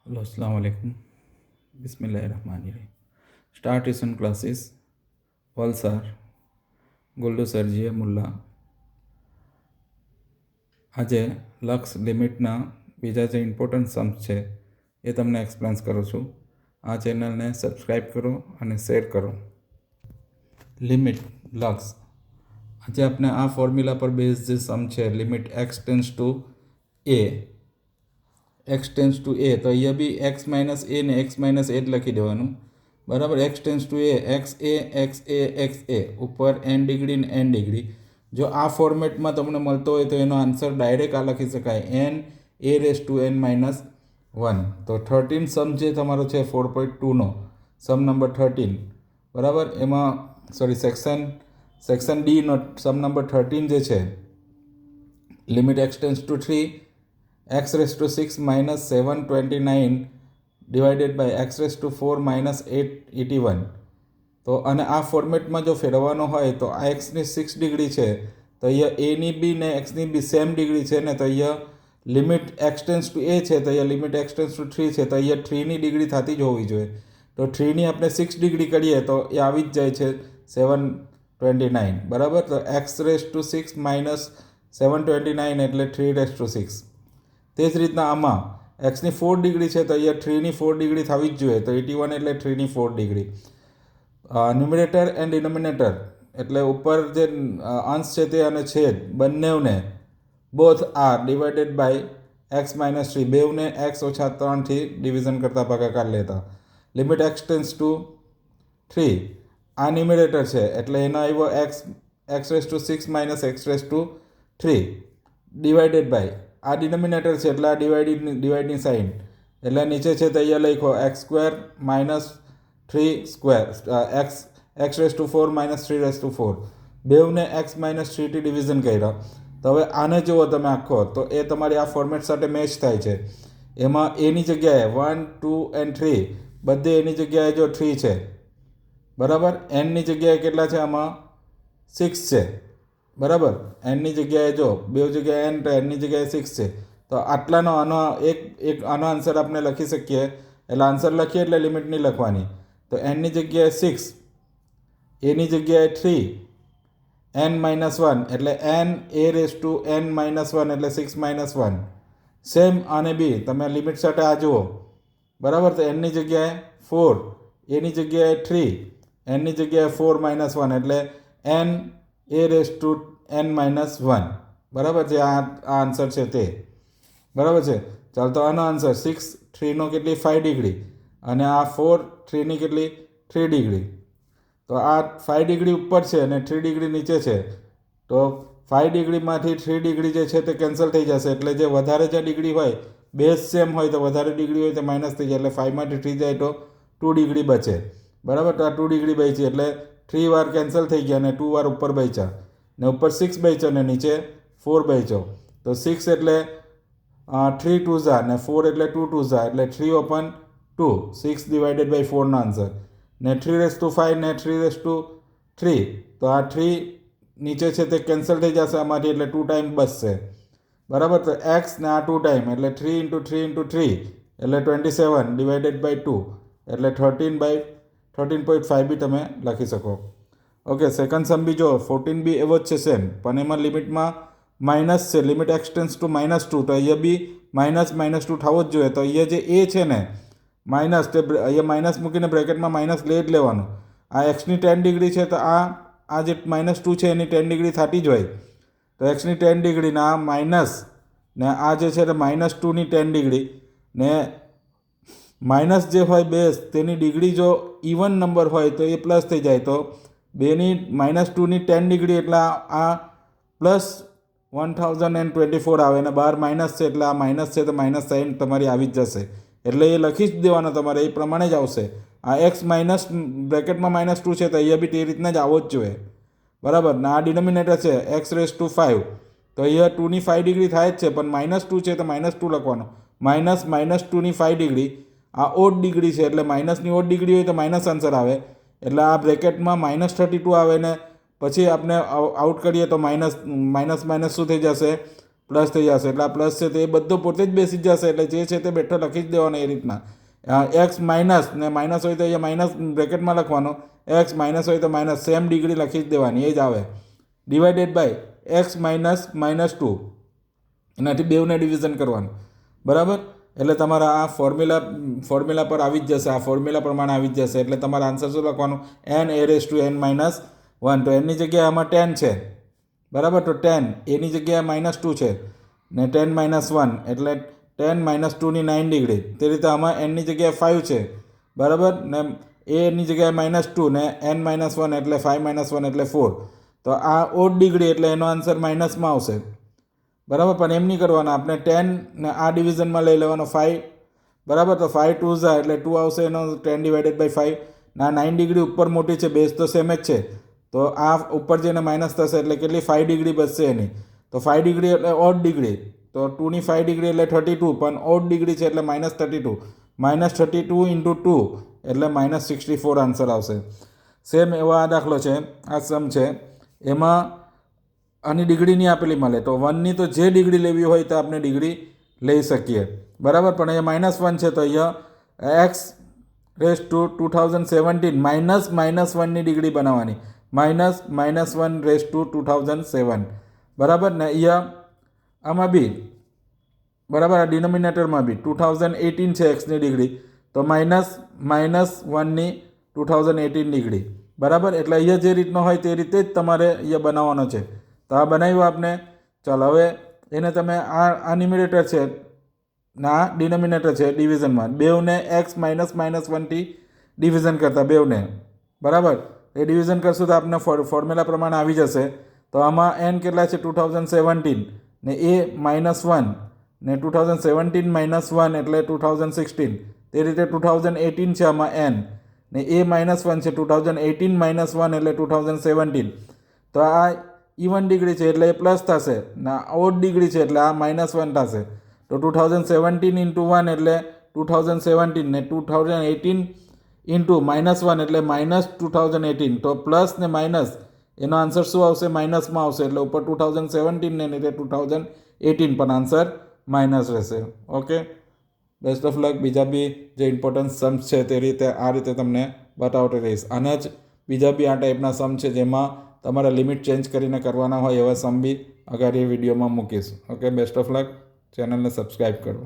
Hello अस्सलाम वालेकुम बिस्मिल्लाहिर्रहमानिर्रहीम स्टार ट्यूशन क्लासेस वलसाड गुल्डू सरजीए मुल्ला आज लक्स लिमिटना बीजा जो इम्पोर्टન્ટ सम्स है ये तमने एक्सप्लेन्स करूँ छूँ। आ चेनल ने सब्सक्राइब करो और शेर करो। लिमिट लक्स आज अपने आ फॉर्म्युला पर बेस्ड जो सम है limit x tends to a x tends to a तो अँ भी एक्स माइनस ए ने एक्स माइनस ए लखी देवानुं बराबर। X tends to a x a ऊपर एन डिग्री ने एन डिग्री जो आ फॉर्मेट में तमने मळतो होय तो एनो आंसर डायरेक्ट आ लखी शकाय n A raise to n minus 1। तो 13 सम जे तमारो छे 4.2 नो सम नंबर 13 बराबर। एमां सॉरी सेक्शन डी नो सम नंबर 13 जे छे limit x tends to 3 x raised to 6 minus 729 divided by x raised to 4 minus 881 तो अने आ फॉर्मेट में जो फेरवानो होय तो आ x ની 6 डिग्री है तो अँ a ની b ने x ની b सेम डिग्री है ने तो अँ limit x tends to a है तो अँ लिमिट x टेन्स टू 3 है तो अँ 3 ની डिग्री थती ज होवी जोईए। तो 3 ની आपणे 6 डिग्री करीए तो ए आवी ज जाय छे 729 बराबर। तो x रेस टू 6 माइनस 729 एटले 3 रेस टू 6 तेज रीतना आमा एक्स ની 4 डिग्री है तो अँ 3 ની 4 डिग्री थवी ज जोईए। तो 81 एटले 3 ની 4 डिग्री। न्यूमरेटर एंड डिनोमिनेटर एटले ऊपर जे अंश है ते अने छेद बंनेवने both are divided by x minus 3 बेवने एक्स ओछा 3 थी डिविजन करता भागाकार लेता। लिमिट एक्स टेन्स टू 3 आ न्यूमरेटर है एटले एनो आव्यो x raise to 6 minus x raise to 3 divided by आ डिनोमिनेटर है एटले डिवाइडिंग साइन एटले नीचे है तो अँ लखो x square minus 3 square x raise to 4 minus 3 raise to 4 बेवने x minus 3 थी डिविजन कर्या। तो हवे आने जुओ तमे आखो तो ए तमारी आ फॉर्मेट साथे मैच थाय छे। एमां ए नी जग्याए 1 2 एंड 3 बधे एनी जग्याए जो 3 है बराबर। एन नी जग्याए केटला छे आमां 6 है बराबर। एन नी जग्याए जो बे जग्याए एन तो एन नी जग्याए 6 है तो आटलानो आनो एक आनो आंसर आपने लखी सकीए एटले आंसर लखीए एटले लिमिट नहीं लखवानी। तो एन नी जग्याए 6 ए नी जग्याए 3 एन माइनस 1 एटले n A raise to n minus 1 एटले 6 माइनस 1 सेम आने बी तमे लिमिट साथे आ जुओ बराबर। तो एन नी जग्याए 4 ए नी जग्याए 3 एन नी जग्याए 4 माइनस 1 एटले n A raise to n minus 1 बराबर जे आ आंसर है ते बराबर है। चाल तो आनो आंसर 6 3 नो केटली 5 डिग्री अने आ 4 3 नी केटली 3 डिग्री। तो आ 5 डिग्री ऊपर है ने 3 डिग्री नीचे है तो 5 डिग्री में 3 डिग्री जे छे ते कैंसल थी जैसे एटले जे वधारे जे डिग्री होय बेस सेम होय तो वधारे डिग्री होय तो माइनस थी जाए एटले 5 में 3 जाए तो 2 डिग्री बचे बराबर। तो आ 2 डिग्री बची एटले 3 वार कैंसल थी गया ने 2 वार ऊपर बचा ने ऊपर 6 बच्चो ने नीचे 4 बच्चो। तो 6 एटले 3 2 ज़ा ने 4 एटले 2 2 ज़ा एटले 3 ओपन 2 6 डिवाइडेड बाय 4 नो आंसर ने 3 रेस टू 5 ने 3 रेस टू 3 तो आ 3 नीचे है तो कैंसल थी जाए आमांथी एटले 2 टाइम बचशे बराबर। तो एक्स ने आ 2 टाइम एटले 3 इंटू 3 इंटू 3 एटले 27 डिवाइडेड बाय 2 एटले 13 बाय 13.5 भी तमे लखी सको। ओके सेकंड सम भी जो 14 भी एवो ज सेम पण एमां लिमिट में माइनस है लिमिट एक्स टेन्स टू -2 तो अँ भी -2 थवो ज जोईए। तो अँ जे ए है ने माइनस तो अँ माइनस मूकीने ब्रेकेट में माइनस ले ज लेवानुं। आ एक्स नी 10 डिग्री है तो आ जे -2 है एनी 10 डिग्री थती ज होय। तो एक्स नी 10 डिग्री ने आ माइनस ने आ जे छे -2 नी 10 डिग्री ने माइनस जे होय बेस तेनी डिग्री जो इवन नंबर होय तो ये प्लस थी जाए। तो बेनी -2 नी 10 डिग्री एटले आ प्लस 1024 आवे ने बार माइनस है एटले आ माइनस है तो माइनस साइन तमारी आवी ज जशे एटले ए लखी ज देवानो तमारे ए प्रमाणे ज आवशे। आ एक्स माइनस ब्रेकेट में -2 है तो अँ भी ते रीतना ज आवो ज जोईए बराबर। ने आ डिनोमिनेटर है एक्स रेस टू 5 तो अँ 2 नी 5 डिग्री थाय ज छे पण -2 है तो -2 लखवानो माइनस -2 नी 5 डिग्री आ ओड डिग्री है एटले माइनस नी ओड डिग्री होय तो माइनस आंसर आवे एटले आ ब्रेकेट में -32 आवे ने पछी आपने आउट करिए तो माइनस माइनस माइनस शू थी जशे પ્લસ થઈ જશે. એટલે આ પ્લસ છે તે બધો પોતે જ બેસી જશે. એટલે જે છે તે બેઠો લખી જ દેવાનો એ રીતના. એક્સ માઇનસ ને માઇનસ હોય તો અહીંયા માઇનસ બ્રેકેટમાં લખવાનો, એક્સ માઇનસ હોય તો માઇનસ, સેમ ડિગ્રી લખી જ દેવાની, એ જ આવે. ડિવાઇડેડ બાય એક્સ માઇનસ -2, એનાથી બેવને ડિવિઝન કરવાનું, બરાબર. એટલે તમારા આ ફોર્મ્યુલા પર આવી જ જશે, આ ફોર્મ્યુલા પ્રમાણે આવી જ જશે. એટલે તમારા આન્સર શું લખવાનું, n(n-1). તો એની જગ્યાએ આમાં 10 છે, બરાબર. તો 10 એની જગ્યાએ -2 છે ને 10 - 1 એટલે 10 - 2 ની 9 ડિગ્રી. તે રીતે આમાં n ની જગ્યાએ 5 છે, બરાબર. ને a ની જગ્યાએ -2 ને n-1 એટલે 5 - 1 એટલે 4. તો આ ઓડ ડિગ્રી એટલે એનો આન્સર માઇનસમાં આવશે, બરાબર. પણ એમ નહીં કરવાના, આપણે 10 ને આ ડિવિઝનમાં લઈ લેવાનો 5, બરાબર. તો 5 2 એટલે 2 આવશે, એનો 10/5. ના 9 ડિગ્રી ઉપર મોટી છે, બેઝ તો સેમ જ છે. તો આ ઉપર જઈને માઇનસ થશે એટલે કેટલી 5 ડિગ્રી બચશે એની. તો 5 ડિગ્રી એટલે ઓડ ડિગ્રી. તો 2 ની 5 ડિગ્રી એટલે 32, પણ ઓડ ડિગ્રી છે એટલે -32. -32 × 2 એટલે -64 આન્સર આવશે. સેમ એવો આ દાખલો છે, આ સમ છે. એમાં આની ડિગ્રી નહીં આપેલી મળે, તો 1ની તો જે ડિગ્રી લેવી હોય તો આપણે ડિગ્રી લઈ શકીએ, બરાબર. પણ અહીંયા -1 છે તો અહીંયા x(2017) -1ની ડિગ્રી બનાવવાની, -(1)(2007), બરાબર. ને અહીંયા આમાં બી, બરાબર, આ ડિનોમિનેટરમાં બી 2018 છે એક્સની ડિગ્રી, તો -(1)ની 2018 ડિગ્રી, બરાબર. એટલે અહીંયા જે રીતનો હોય તે રીતે જ તમારે અહીંયા બનાવવાનો છે. તો આ બનાવ્યું આપણે. ચાલો હવે એને તમે આ ન્યુમેરેટર છે ને આ ડિનોમિનેટર છે ડિવિઝનમાં, બેવને x -1થી ડિવિઝન કરતા બેવને, બરાબર. એ ડિવિઝન કરશું તો આપણે ફોર્મ્યુલા પ્રમાણે આવી જશે. તો આમાં n કેટલા છે 2017 ને a -1 ને 2017 -1 એટલે 2016. તે રીતે 2018 છે આમાં n ને a -1 છે, 2018 -1 એટલે 2017. તો આ ઇવન ડિગ્રી છે એટલે એ પ્લસ થશે, ને ઓડ ડિગ્રી છે એટલે આ -1 થશે. તો 2017 × 1 એટલે 2017 ને 2018 × -1 એટલે -2018. તો પ્લસ ને માઇનસ એનો આન્સર શું આવશે, માઇનસમાં આવશે. એટલે ઉપર 2017 ને એટલે 2018, પણ આન્સર માઇનસ રહેશે. Okay, best of luck. બીજા બી જે ઇમ્પોર્ટન્ટ સમ્સ છે તે રીતે આ રીતે તમને બતાવતો રહીશ. આના જ બીજા બી આ ટાઈપના સમ છે જેમાં તમારે લિમિટ ચેન્જ કરીને કરવાના હોય એવા સમ બી અગાડી વિડીયોમાં મૂકીશ. Okay, best of luck. ચેનલને સબસ્ક્રાઈબ કરો.